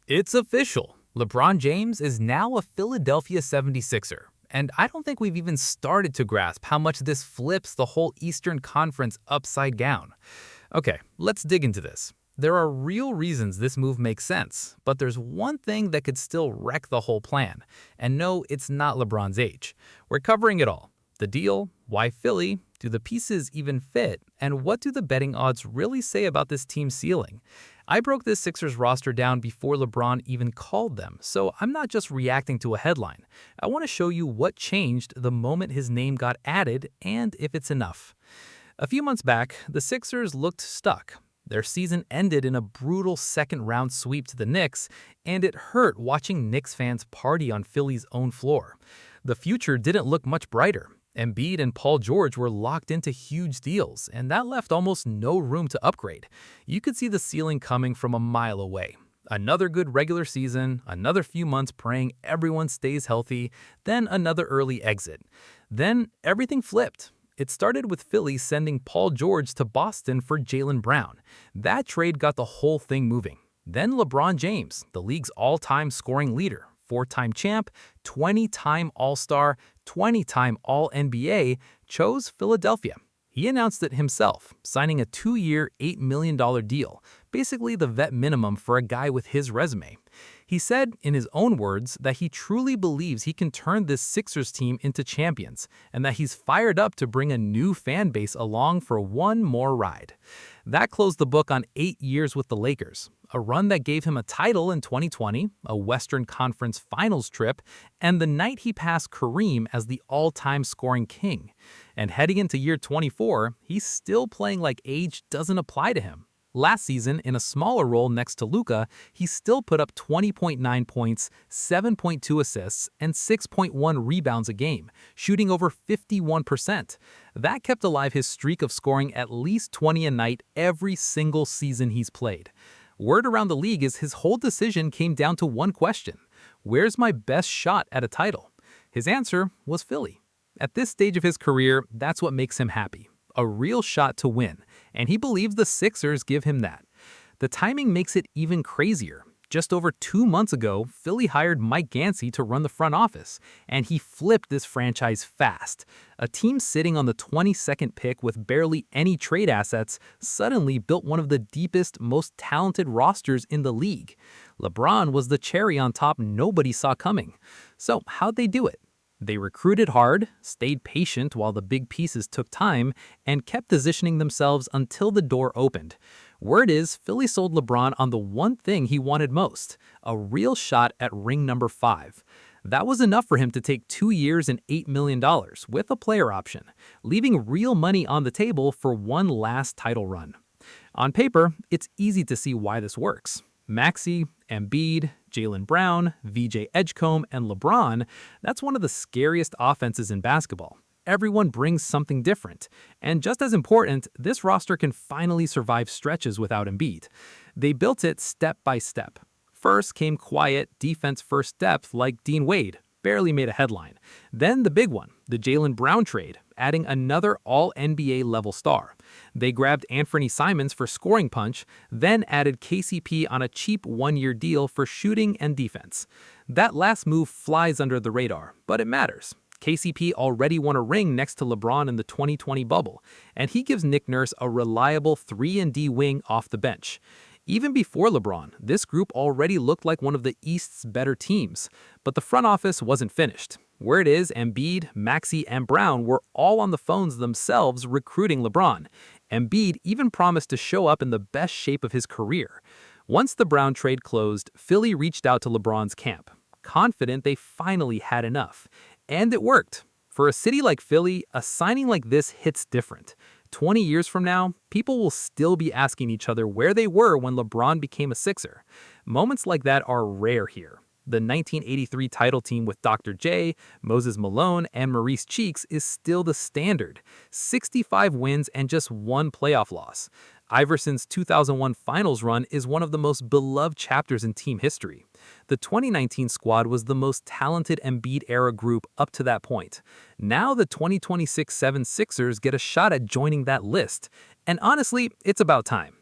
It's official. LeBron James is now a Philadelphia 76er. And I don't think we've even started to grasp how much this flips the whole Eastern Conference upside down. Okay, let's dig into this. There are real reasons this move makes sense, but there's one thing that could still wreck the whole plan. And no, it's not LeBron's age. We're covering it all. The deal, why Philly, do the pieces even fit, and what do the betting odds really say about this team's ceiling? I broke this Sixers roster down before LeBron even called them, so I'm not just reacting to a headline. I want to show you what changed the moment his name got added and if it's enough. A few months back, the Sixers looked stuck. Their season ended in a brutal second-round sweep to the Knicks, and it hurt watching Knicks fans party on Philly's own floor. The future didn't look much brighter. Embiid and Paul George were locked into huge deals, and that left almost no room to upgrade. You could see the ceiling coming from a mile away. Another good regular season, another few months praying everyone stays healthy, then another early exit. Then everything flipped. It started with Philly sending Paul George to Boston for Jaylen Brown. That trade got the whole thing moving. Then LeBron James, the league's all-time scoring leader, four-time champ, 20-time All-Star, 20-time All-NBA, chose Philadelphia. He announced it himself, signing a 2-year, $8 million deal, basically the vet minimum for a guy with his resume. He said, in his own words, that he truly believes he can turn this Sixers team into champions, and that he's fired up to bring a new fan base along for one more ride. That closed the book on 8 years with the Lakers, a run that gave him a title in 2020, a Western Conference Finals trip, and the night he passed Kareem as the all-time scoring king. And heading into year 24, he's still playing like age doesn't apply to him. Last season, in a smaller role next to Luka, he still put up 20.9 points, 7.2 assists, and 6.1 rebounds a game, shooting over 51%. That kept alive his streak of scoring at least 20 a night every single season he's played. Word around the league is his whole decision came down to one question: where's my best shot at a title? His answer was Philly. At this stage of his career, that's what makes him happy. A real shot to win, and he believes the Sixers give him that. The timing makes it even crazier. Just over 2 months ago, Philly hired Mike Gansey to run the front office, and he flipped this franchise fast. A team sitting on the 22nd pick with barely any trade assets suddenly built one of the deepest, most talented rosters in the league. LeBron was the cherry on top nobody saw coming. So how'd they do it? They recruited hard, stayed patient while the big pieces took time, and kept positioning themselves until the door opened. Word is, Philly sold LeBron on the one thing he wanted most: a real shot at ring number 5. That was enough for him to take 2 years and $8 million with a player option, leaving real money on the table for one last title run. On paper, it's easy to see why this works. Maxey, Embiid, Jaylen Brown, VJ Edgecombe, and LeBron, that's one of the scariest offenses in basketball. Everyone brings something different. And just as important, this roster can finally survive stretches without Embiid. They built it step by step. First came quiet, defense-first depth like Dean Wade, barely made a headline. Then the big one, the Jaylen Brown trade, adding another All-NBA level star. They grabbed Anthony Simons for scoring punch, then added KCP on a cheap one-year deal for shooting and defense. That last move flies under the radar, but it matters. KCP already won a ring next to LeBron in the 2020 bubble, and he gives Nick Nurse a reliable 3-and-D wing off the bench. Even before LeBron, this group already looked like one of the East's better teams, but the front office wasn't finished. Word is Embiid, Maxey, and Brown were all on the phones themselves recruiting LeBron. Embiid even promised to show up in the best shape of his career. Once the Brown trade closed, Philly reached out to LeBron's camp, confident they finally had enough. And it worked. For a city like Philly, a signing like this hits different. 20 years from now, people will still be asking each other where they were when LeBron became a Sixer. Moments like that are rare here. The 1983 title team with Dr. J, Moses Malone, and Maurice Cheeks is still the standard. 65 wins and just one playoff loss. Iverson's 2001 finals run is one of the most beloved chapters in team history. The 2019 squad was the most talented Embiid-era group up to that point. Now the 2026-7 Sixers get a shot at joining that list. And honestly, it's about time.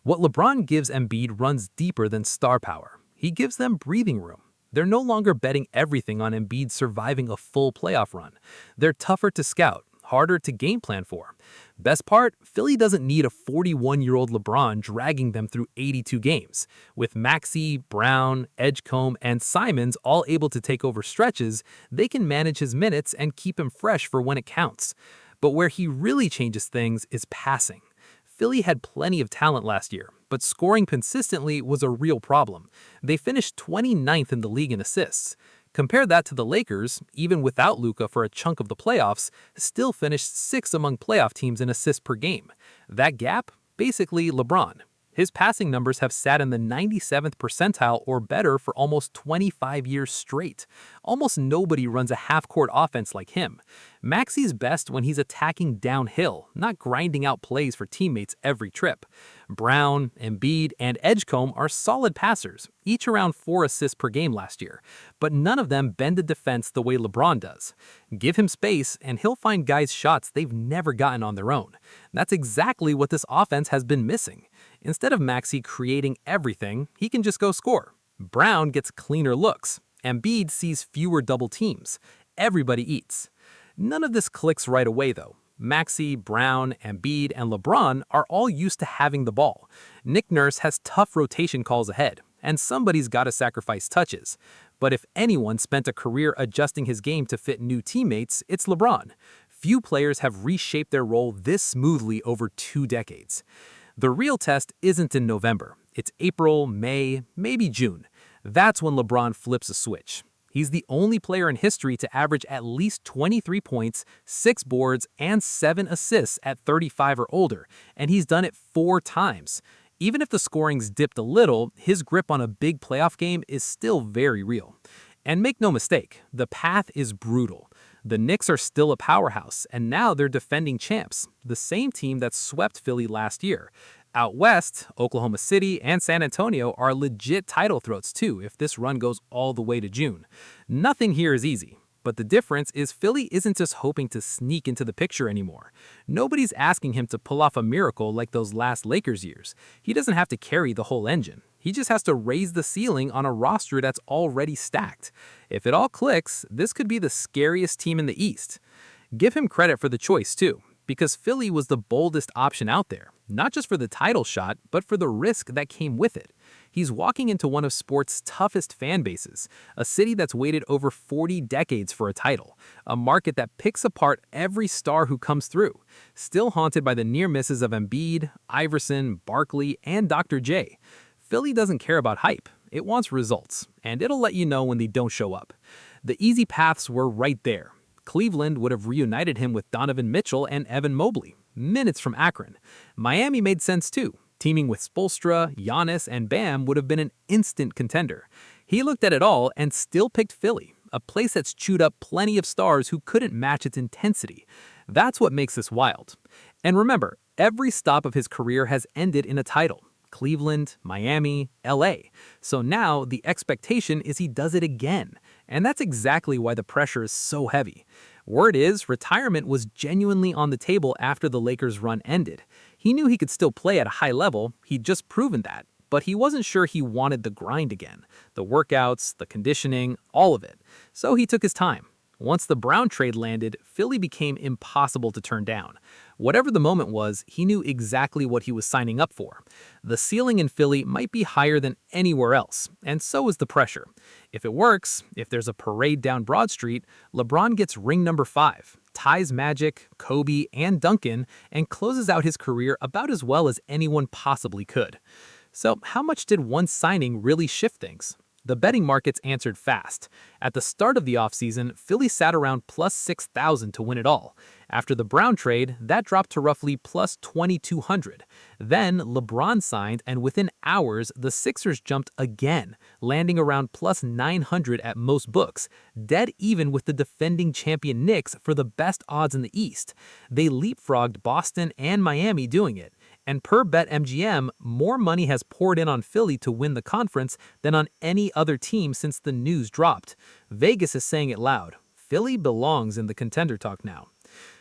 What LeBron gives Embiid runs deeper than star power. He gives them breathing room. They're no longer betting everything on Embiid surviving a full playoff run. They're tougher to scout, harder to game plan for. Best part, Philly doesn't need a 41-year-old LeBron dragging them through 82 games. With Maxey, Brown, Edgecombe, and Simons all able to take over stretches, they can manage his minutes and keep him fresh for when it counts. But where he really changes things is passing. Philly had plenty of talent last year, but scoring consistently was a real problem. They finished 29th in the league in assists. Compare that to the Lakers, even without Luka for a chunk of the playoffs, still finished 6th among playoff teams in assists per game. That gap? Basically LeBron. His passing numbers have sat in the 97th percentile or better for almost 25 years straight. Almost nobody runs a half-court offense like him. Maxey's best when he's attacking downhill, not grinding out plays for teammates every trip. Brown, Embiid, and Edgecombe are solid passers, each around 4 assists per game last year, but none of them bend the defense the way LeBron does. Give him space, and he'll find guys shots they've never gotten on their own. That's exactly what this offense has been missing. Instead of Maxey creating everything, he can just go score. Brown gets cleaner looks. Embiid sees fewer double teams. Everybody eats. None of this clicks right away, though. Maxey, Brown, Embiid, and LeBron are all used to having the ball. Nick Nurse has tough rotation calls ahead, and somebody's got to sacrifice touches. But if anyone spent a career adjusting his game to fit new teammates, it's LeBron. Few players have reshaped their role this smoothly over 2 decades. The real test isn't in November. It's April, May, maybe June. That's when LeBron flips a switch. He's the only player in history to average at least 23 points, 6 boards, and 7 assists at 35 or older, and he's done it 4 times. Even if the scoring's dipped a little, his grip on a big playoff game is still very real. And make no mistake, the path is brutal. The Knicks are still a powerhouse, and now they're defending champs, the same team that swept Philly last year. Out west, Oklahoma City and San Antonio are legit title threats too if this run goes all the way to June. Nothing here is easy, but the difference is Philly isn't just hoping to sneak into the picture anymore. Nobody's asking him to pull off a miracle like those last Lakers years. He doesn't have to carry the whole engine. He just has to raise the ceiling on a roster that's already stacked. If it all clicks, this could be the scariest team in the East. Give him credit for the choice too, because Philly was the boldest option out there, not just for the title shot, but for the risk that came with it. He's walking into one of sports' toughest fan bases, a city that's waited over 40 decades for a title, a market that picks apart every star who comes through, still haunted by the near misses of Embiid, Iverson, Barkley, and Dr. J. Philly doesn't care about hype. It wants results, and it'll let you know when they don't show up. The easy paths were right there. Cleveland would have reunited him with Donovan Mitchell and Evan Mobley, minutes from Akron. Miami made sense too. Teaming with Spoelstra, Giannis, and Bam would have been an instant contender. He looked at it all and still picked Philly, a place that's chewed up plenty of stars who couldn't match its intensity. That's what makes this wild. And remember, every stop of his career has ended in a title. Cleveland, Miami, LA. So now the expectation is he does it again. And that's exactly why the pressure is so heavy. Word is, retirement was genuinely on the table after the Lakers' run ended. He knew he could still play at a high level, he'd just proven that. But he wasn't sure he wanted the grind again. The workouts, the conditioning, all of it. So he took his time. Once the Brown trade landed, Philly became impossible to turn down. Whatever the moment was, he knew exactly what he was signing up for. The ceiling in Philly might be higher than anywhere else, and so is the pressure. If it works, if there's a parade down Broad Street, LeBron gets ring number 5, ties Magic, Kobe, and Duncan, and closes out his career about as well as anyone possibly could. So how much did one signing really shift things? The betting markets answered fast. At the start of the offseason, Philly sat around plus 6,000 to win it all. After the Brown trade, that dropped to roughly plus 2,200. Then LeBron signed, and within hours, the Sixers jumped again, landing around plus 900 at most books, dead even with the defending champion Knicks for the best odds in the East. They leapfrogged Boston and Miami doing it. And per BetMGM, more money has poured in on Philly to win the conference than on any other team since the news dropped. Vegas is saying it loud. Philly belongs in the contender talk now.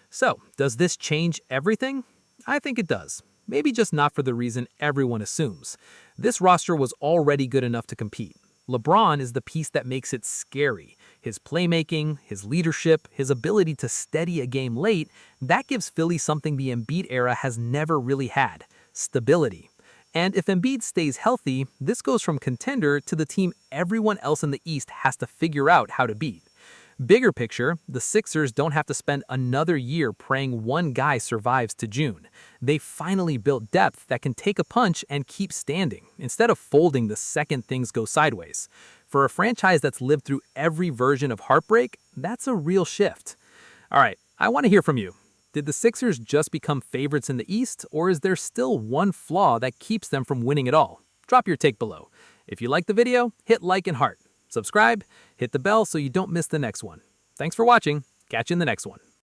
So, does this change everything? I think it does. Maybe just not for the reason everyone assumes. This roster was already good enough to compete. LeBron is the piece that makes it scary. His playmaking, his leadership, his ability to steady a game late, that gives Philly something the Embiid era has never really had: stability. And if Embiid stays healthy, this goes from contender to the team everyone else in the East has to figure out how to beat. Bigger picture, the Sixers don't have to spend another year praying one guy survives to June. They finally built depth that can take a punch and keep standing, instead of folding the second things go sideways. For a franchise that's lived through every version of heartbreak, that's a real shift. All right, I want to hear from you. Did the Sixers just become favorites in the East, or is there still one flaw that keeps them from winning it all? Drop your take below. If you liked the video, hit like and heart. Subscribe, hit the bell so you don't miss the next one. Thanks for watching. Catch you in the next one.